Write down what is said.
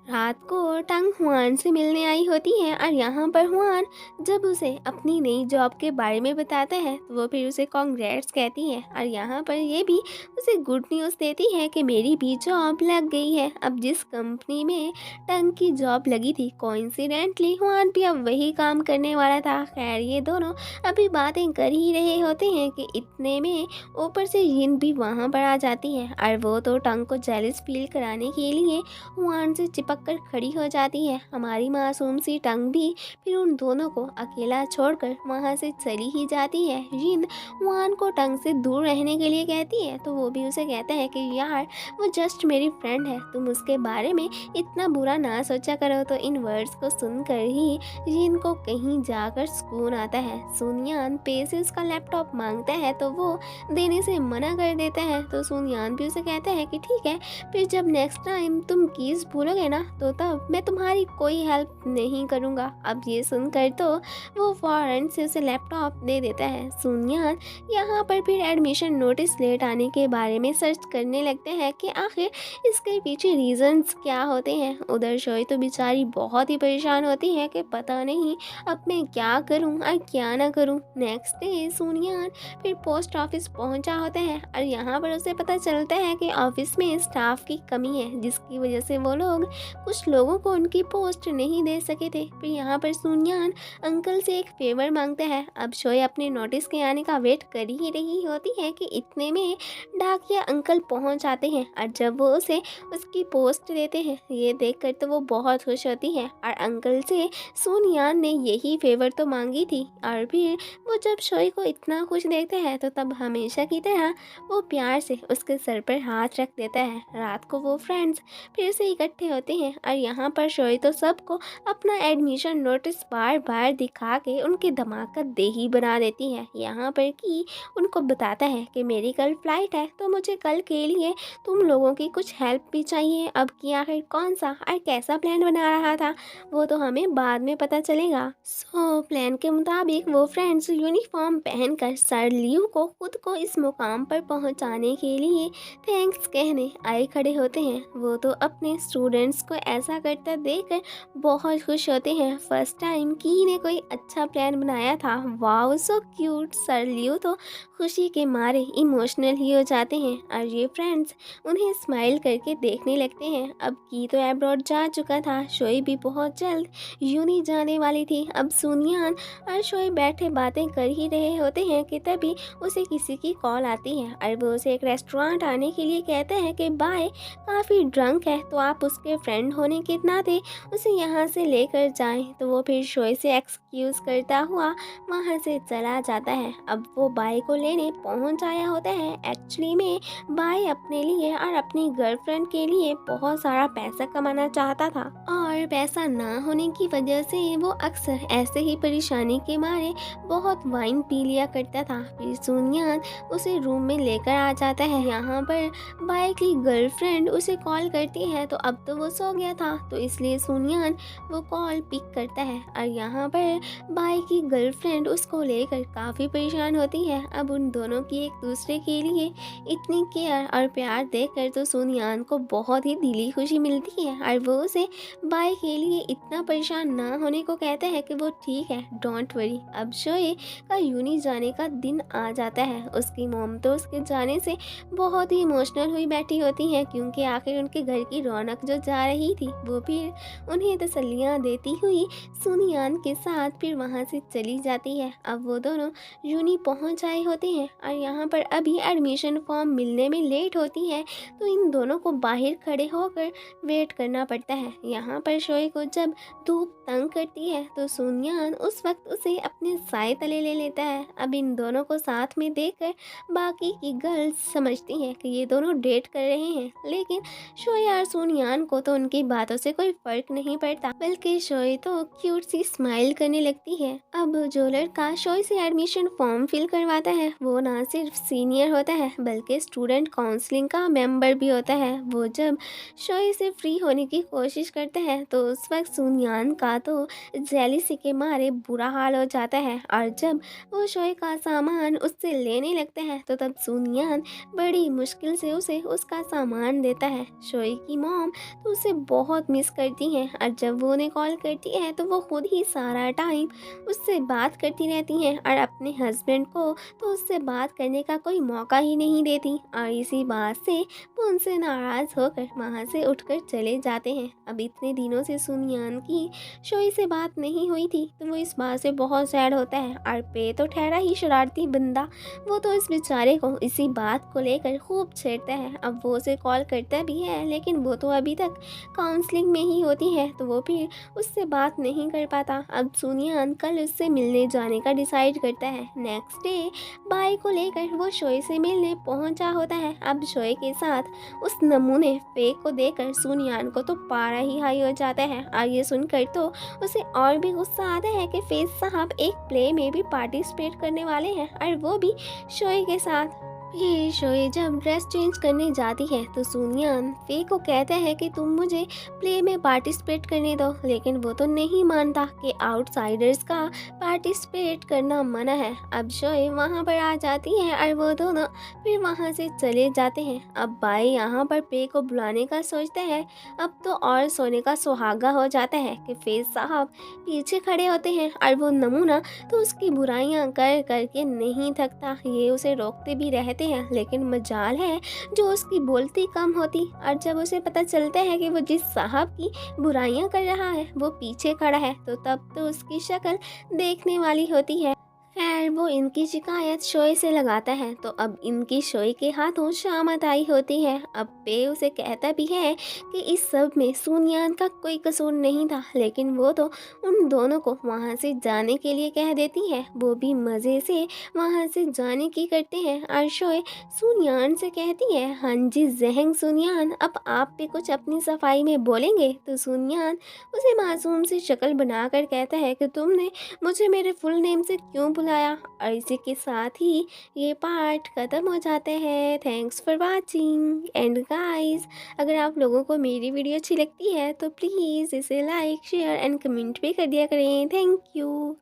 रात को टंग हुआन से मिलने आई होती है और यहाँ पर हुआन जब उसे अपनी नई जॉब के बारे में बताता है तो वो फिर उसे कॉन्ग्रेट्स कहती है और यहाँ पर ये भी उसे गुड न्यूज़ देती है कि मेरी भी जॉब लग गई है। अब जिस कंपनी में टंग की जॉब लगी थी कोइंसिडेंटली हुआन भी अब वही काम करने वाला था। खैर ये दोनों अभी बातें कर ही रहे होते हैं कि इतने में ऊपर से यिन भी वहाँ पर आ जाती है और वो तो टंग को जेलस फील कराने के लिए हुआन से चिपक कर खड़ी हो जाती है। हमारी मासूम सी टंग भी फिर उन दोनों को अकेला छोड़कर वहाँ से चली ही जाती है। जिन हुआन को टंग से दूर रहने के लिए कहती है तो वो भी उसे कहता है कि यार वो जस्ट मेरी फ्रेंड है, तुम उसके बारे में इतना बुरा ना सोचा करो। तो इन वर्ड्स को सुनकर ही जिन को कहीं जाकर सुकून आता है। सुनियान पैसे उसका लैपटॉप मांगता है तो वो देने से मना कर देता है। तो सुनियान भी उसे कहता है कि ठीक है, फिर जब नेक्स्ट टाइम तुम कीज भूलोगे ना तो तब मैं तुम्हारी कोई हेल्प नहीं करूँगा। अब ये सुनकर तो वो फौरन से उसे लैपटॉप दे देता है। सुनियान यहाँ पर फिर एडमिशन नोटिस लेट आने के बारे में सर्च करने लगते हैं कि आखिर इसके पीछे रीजंस क्या होते हैं। उधर शोई तो बेचारी बहुत ही परेशान होती है कि पता नहीं अब मैं क्या करूँ और क्या ना करूँ। नेक्स्ट डे सुनियान फिर पोस्ट ऑफिस पहुंचा होता है और यहाँ पर उसे पता चलता है कि ऑफिस में स्टाफ की कमी है जिसकी वजह से वो लोग कुछ लोगों को उनकी पोस्ट नहीं दे सके थे। फिर यहाँ पर सुनियान अंकल से एक फेवर मांगता है। अब शोए अपने नोटिस के आने का वेट कर ही रही होती है कि इतने में डाकिया अंकल पहुंच आते हैं और जब वो उसे उसकी पोस्ट देते हैं ये देखकर तो वो बहुत खुश होती है और अंकल से सुनियान ने यही फेवर तो मांगी थी। और फिर वो जब शोई को इतना खुश देखता है तो तब हमेशा की तरह वो प्यार से उसके सर पर हाथ रख देता है। रात को वो फ्रेंड्स फिर से इकट्ठे होते हैं और यहाँ पर शोई तो सबको अपना एडमिशन नोटिस बार बार दिखा के उनके दिमाग का देही बना देती है। यहाँ पर कि उनको बताता है कि मेरी कल फ्लाइट है तो मुझे कल के लिए तुम लोगों की कुछ हेल्प भी चाहिए। अब कि आखिर कौन सा और कैसा प्लान बना रहा था वो तो हमें बाद में पता चलेगा। सो प्लान के मुताबिक वो फ्रेंड्स यूनिफॉर्म पहनकर सर लियू को खुद को इस मुकाम पर पहुंचाने के लिए थैंक्स कहने आए खड़े होते हैं। वो तो अपने स्टूडेंट्स को ऐसा करता देखकर बहुत खुश होते हैं। फर्स्ट टाइम की ने कोई अच्छा प्लान बनाया था। Wow so cute. Sir Liu तो खुशी के मारे इमोशनल ही हो जाते हैं और ये फ्रेंड्स उन्हें स्माइल करके देखने लगते हैं। अब की तो एब्रॉड जा चुका था, शोई भी बहुत जल्द यूनी जाने वाली थी। अब सुनियान और शोई बैठे बातें कर ही रहे होते हैं कि तभी उसे किसी की कॉल आती है और वो उसे एक रेस्टोरेंट आने के लिए कहते हैं कि बाय काफ़ी ड्रंक है तो आप उसके फ्रेंड होने के नाते उसे यहाँ से लेकर जाएं। तो वो फिर शोई से एक्सक्यूज़ करता हुआ वहाँ से चला जाता है। अब वो बाय को लेने पहुँच आया होता है। एक्चुअली में बाय अपने लिए और अपनी गर्लफ्रेंड के लिए बहुत सारा पैसा कमाना चाहता था और पैसा ना होने की वजह से वो अक्सर ऐसे ही परेशानी के मारे बहुत वाइन पी लिया करता था। फिर सुनियान उसे रूम में लेकर आ जाता है। यहाँ पर बाय की गर्लफ्रेंड उसे कॉल करती है तो अब तो वो सो गया था तो इसलिए सुनियान वो कॉल पिक करता है और यहाँ पर बाय की गर्लफ्रेंड उसको लेकर काफ़ी परेशान होती है। अब उन दोनों की एक दूसरे के लिए इतनी केयर और प्यार देखकर तो सुनियान को बहुत ही दिली खुशी मिलती है और वो उसे बाय के लिए इतना परेशान ना होने को कहता है कि वो ठीक है, डोंट वरी। अब शोए का यूनी जाने का दिन आ जाता है। उसकी मॉम तो उसके जाने से बहुत ही इमोशनल हुई बैठी होती है क्योंकि आखिर उनके घर की रौनक जो जा रही थी वो फिर उन्हें तसल्लियाँ देती हुई सुनियान के साथ फिर वहाँ से चली जाती है। अब वो दोनों यूनी पहुँच आए होते हैं और यहाँ पर अभी एडमिशन फॉर्म मिलने में लेट होती है तो इन दोनों को बाहर खड़े होकर वेट करना पड़ता है। यहाँ पर शोए को जब धूप तंग करती है तो सुनियान उस वक्त उसे अपने साए तले ले लेता है। अब इन दोनों को साथ में देखकर बाकी की गर्ल्स समझती हैं कि ये दोनों डेट कर रहे हैं, लेकिन शोए और सुनियान को तो उनकी बातों से कोई फर्क नहीं पड़ता बल्कि शोए तो क्यूट सी स्माइल करने लगती है। अब जो लड़का शोए से एडमिशन फॉर्म फिल करवाता है वो ना सिर्फ सीनियर होता है बल्कि स्टूडेंट काउंसलिंग का मेंबर भी होता है। वो जब शोए से फ्री होने की कोशिश करता है तो उस वक्त सुनियान का तो जेलिसी के मारे बुरा हाल हो जाता है और जब वो शोए का सामान उससे लेने लगता है तो तब सुनियान बड़ी मुश्किल से उसे उसका सामान देता है। शोए की मॉम तो उसे उसे बहुत मिस करती हैं और जब वो उन्हें कॉल करती है तो वो खुद ही सारा टाइम उससे बात करती रहती हैं और अपने हस्बैंड को तो उससे बात करने का कोई मौका ही नहीं देती और इसी बात से वो उनसे नाराज़ होकर वहाँ से उठकर चले जाते हैं। अब इतने दिनों से सुनियान की शोई से बात नहीं हुई थी तो वो इस बात से बहुत सैड होता है और पे तो ठहरा ही शरारती बंदा, वो तो इस बेचारे को इसी बात को लेकर खूब छेड़ता है। अब वो उसे कॉल करता भी है लेकिन वो तो अभी तक काउंसलिंग में ही होती है तो वो फिर उससे बात नहीं कर पाता। अब सुनियान कल उससे मिलने जाने का डिसाइड करता है। नेक्स्ट डे बाई को लेकर वो शोए से मिलने पहुंचा होता है। अब शोए के साथ उस नमूने फेक को देखकर सुनियान को तो पारा ही हाई हो जाता है और ये सुनकर तो उसे और भी गुस्सा आता है कि फेज साहब एक प्ले में भी पार्टिसिपेट करने वाले हैं और वो भी शोए के साथ। फिर शोए जब ड्रेस चेंज करने जाती है तो सुनियान फे को कहता है कि तुम मुझे प्ले में पार्टिसिपेट करने दो, लेकिन वो तो नहीं मानता कि आउटसाइडर्स का पार्टिसिपेट करना मना है। अब शोए वहाँ पर आ जाती है और वो दोनों फिर वहाँ से चले जाते हैं। अब बाई यहाँ पर पे को बुलाने का सोचता है। अब तो और सोने का सुहागा हो जाता है कि फेज साहब पीछे खड़े होते हैं और वो नमूना तो उसकी बुराइयां कर करके नहीं थकता। ये उसे रोकते भी रहते हैं लेकिन मजाल है जो उसकी बोलती कम होती और जब उसे पता चलता है कि वो जिस साहब की बुराइयां कर रहा है वो पीछे खड़ा है तो तब तो उसकी शक्ल देखने वाली होती है। खैर वो इनकी शिकायत शोए से लगाता है तो अब इनकी शोए के हाथों शामत आई होती है। अब पे उसे कहता भी है कि इस सब में सुनियान का कोई कसूर नहीं था, लेकिन वो तो उन दोनों को वहाँ से जाने के लिए कह देती है। वो भी मज़े से वहाँ से जाने की करते हैं और शोए सुनियान से कहती है, हाँ जी जहंग सुनियान, अब आप भी कुछ अपनी सफाई में बोलेंगे। तो सुनियान उसे मासूम सी शक्ल बनाकर कहता है कि तुमने मुझे मेरे फुल नेम से क्यों बुलाया। और इसी के साथ ही ये पार्ट ख़त्म हो जाते हैं। Thanks for watching and guys, अगर आप लोगों को मेरी वीडियो अच्छी लगती है तो प्लीज़ इसे लाइक शेयर एंड कमेंट भी कर दिया करें। Thank you.